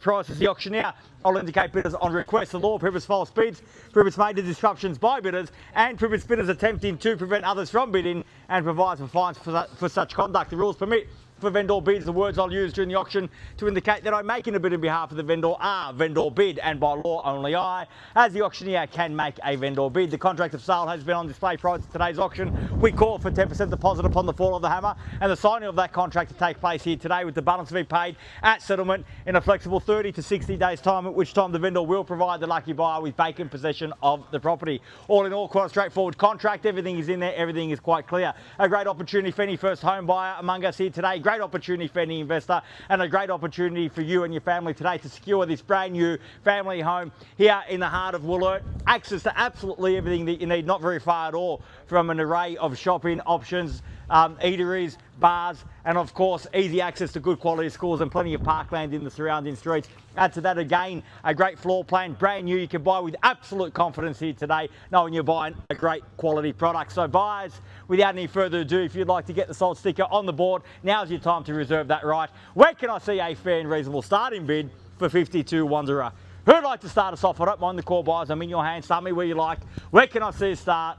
Price is the auctioneer. I'll indicate bidders on request. The law prohibits false bids, prohibits major disruptions by bidders, and prohibits bidders attempting to prevent others from bidding, and provides for fines for such conduct. The rules permit for vendor bids. The words I'll use during the auction to indicate that I'm making a bid on behalf of the vendor are vendor bid, and by law only I, as the auctioneer, can make a vendor bid. The contract of sale has been on display prior to today's auction. We call for 10% deposit upon the fall of the hammer, and the signing of that contract to take place here today, with the balance to be paid at settlement in a flexible 30 to 60 days time, at which time the vendor will provide the lucky buyer with vacant possession of the property. All in all, quite a straightforward contract. Everything is in there, everything is quite clear. A great opportunity for any first home buyer among us here today. Great opportunity for any investor, and a great opportunity for you and your family today to secure this brand new family home here in the heart of WOLLERT. Access to absolutely everything that you need, not very far at all from an array of shopping options, eateries, bars, and of course easy access to good quality schools and plenty of parkland in the surrounding streets. Add to that again a great floor plan, brand new, you can buy with absolute confidence here today, knowing you're buying a great quality product. So buyers, without any further ado, if you'd like to get the sold sticker on the board, now's your time to reserve that right. Where can I see a fair and reasonable starting bid for 52 Wanderer? Who'd like to start us off? I don't mind the call, buyers, I'm in your hands. Start me where you like. Where can I see a start?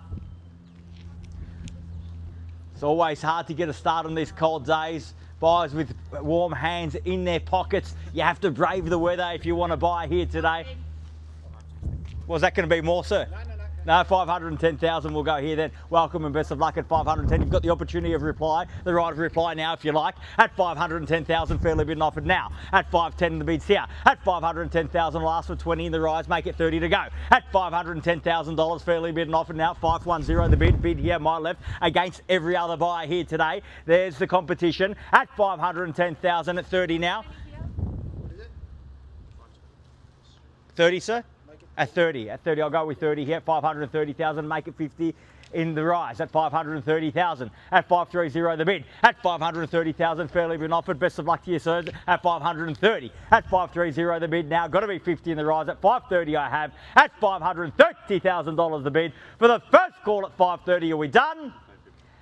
It's always hard to get a start on these cold days. Buyers with warm hands in their pockets. You have to brave the weather if you want to buy here today. Was that going to be more, sir? No, 510,000 will go here then. Welcome and best of luck at 510. You've got the opportunity of reply, the right of reply now if you like. At 510,000, fairly bid and offered now. At 510, the bid's here. At 510,000, last for 20 in the rise, make it 30 to go. At $510,000, fairly bid and offered now. 510, the bid here, my left, against every other buyer here today. There's the competition. At 510,000 at 30 now. 30, sir? At 30, I'll go with 30 here. 530,000, make it 50 in the rise. At 530,000, at 530 the bid. At 530,000, fairly been offered. Best of luck to you, sirs. At 530, at 530 the bid now. Got to be 50 in the rise. At 530 I have. At $530,000 the bid for the first call. At 530, are we done?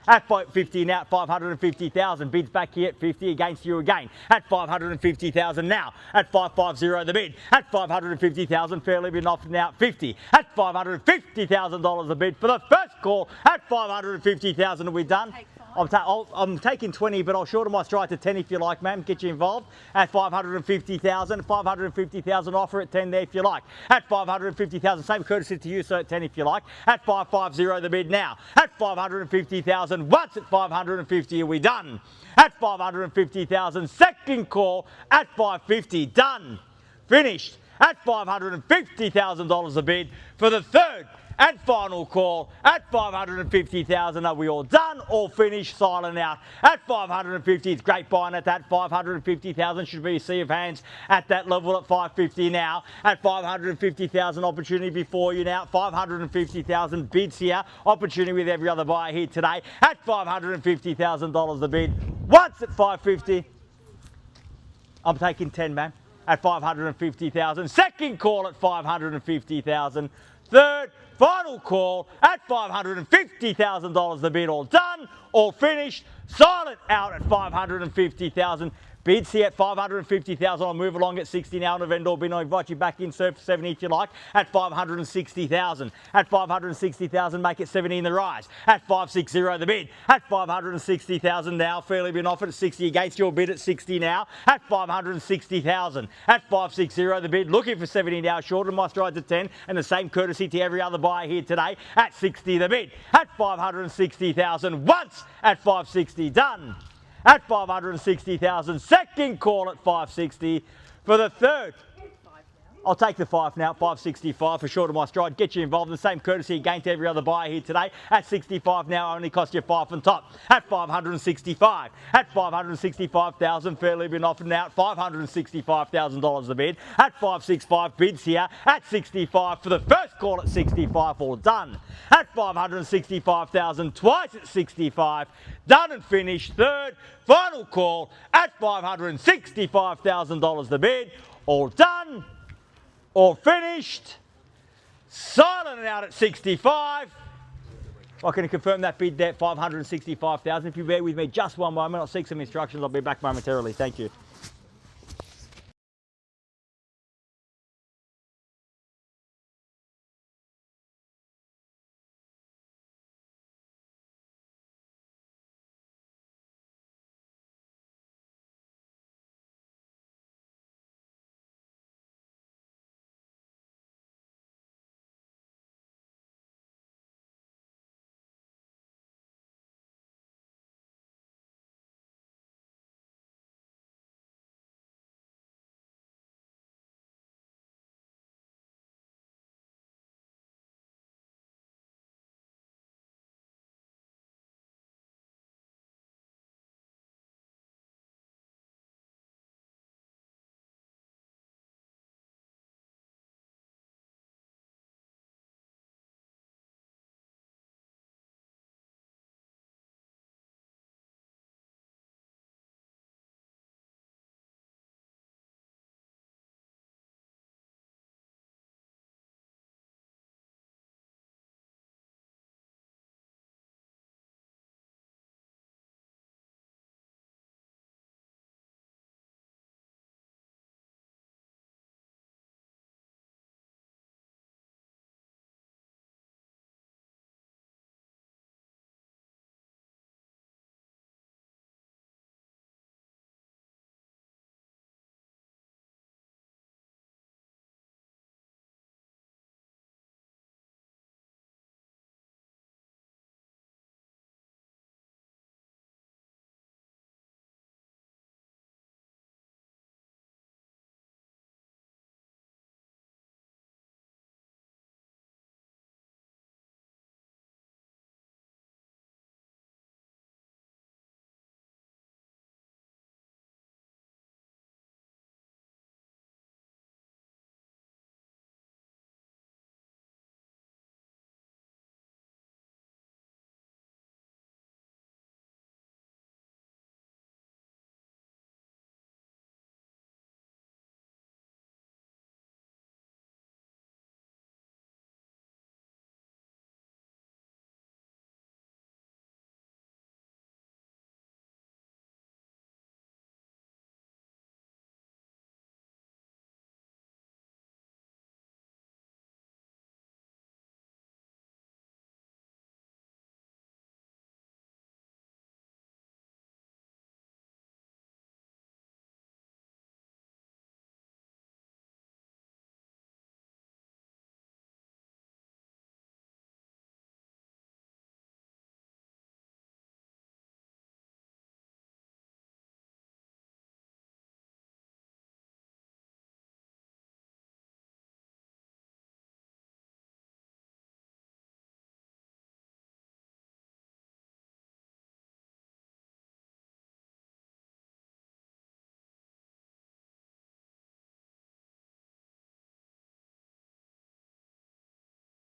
At 550 now, at 550,000. Bids back here at 50 against you again. At 550,000 now. At 550 the bid. At 550,000, fairly been offered now at 50. At $550,000 the bid for the first call. At 550,000, are we done? I'm taking 20, but I'll shorten my strike to 10 if you like, ma'am. Get you involved. At 550,000, 550,000 offer at 10 there if you like. At 550,000, same courtesy to you, sir, at 10 if you like. At 550 the bid now. At 550,000, once at 550, are we done? At 550,000, second call at 550, done, finished. At $550,000 a bid for the third and final call at 550,000. Are we all done? All finished? Silent out. At 550, it's great buying at that. 550,000 should be a sea of hands at that level. At 550 now. At 550,000, opportunity before you now. 550,000 bids here. Opportunity with every other buyer here today. At $550,000 the bid. Once at 550. I'm taking 10, man. At 550,000. Second call at 550,000. Third, final call at $550,000 the bid. All done, all finished, silent out at 550,000. Bids here at 550,000. I'll move along at 60 now on a vendor bid. I'll invite you back in, sir, for 70 if you like. At 560,000. At 560,000, make it 70 in the rise. At 560 the bid. At 560,000 now, fairly been offered at 60 against your bid at 60 now. At 560,000. At 560 the bid, looking for 70 now, shorten my stride to 10, and the same courtesy to every other buyer here today. At 60 the bid. At 560,000, once at 560, done. At 560,000, second call at 560 for the third. I'll take the 5 now, 565 for short of my stride. Get you involved in the same courtesy against every other buyer here today. At 65 now, only cost you 5 on top. At 565. At 565,000, fairly been offered now at $565,000 the bid. At 565, bids here. At 65 for the first call at 65, all done. At 565,000, twice at 65, done and finished. Third, final call at $565,000 the bid, all done. All finished, silent and out at 65. I can confirm that bid there, 565,000. If you bear with me just one moment, I'll seek some instructions. I'll be back momentarily. Thank you.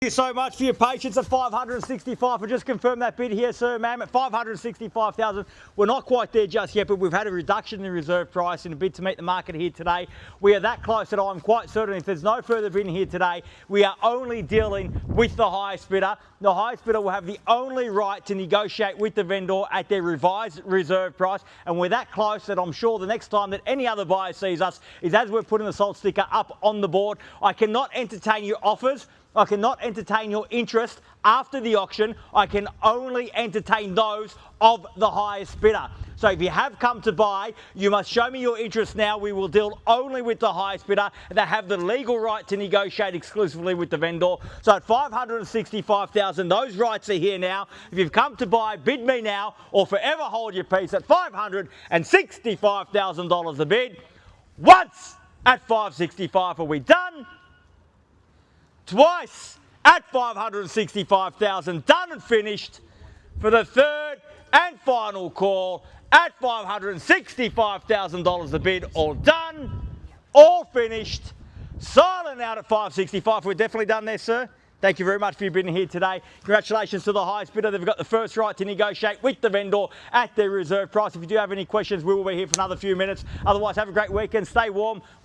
Thank you so much for your patience at 565. I just confirmed that bid here, sir, ma'am, at 565,000. We're not quite there just yet, but we've had a reduction in the reserve price in a bid to meet the market here today. We are that close that I'm quite certain if there's no further bidding here today, we are only dealing with the highest bidder. The highest bidder will have the only right to negotiate with the vendor at their revised reserve price, and we're that close that I'm sure the next time that any other buyer sees us is as we're putting the sold sticker up on the board. I cannot entertain your offers. I cannot entertain your interest after the auction. I can only entertain those of the highest bidder. So if you have come to buy, you must show me your interest now. We will deal only with the highest bidder. They have the legal right to negotiate exclusively with the vendor. So at 565,000, those rights are here now. If you've come to buy, bid me now or forever hold your peace at $565,000 a bid. Once at 565, are we done? Twice at 565,000, done and finished for the third and final call at $565,000 a bid. All done, all finished, silent out at 565. We're definitely done there, sir. Thank you very much for your bidding here today. Congratulations to the highest bidder. They've got the first right to negotiate with the vendor at their reserve price. If you do have any questions, we will be here for another few minutes. Otherwise, have a great weekend. Stay warm.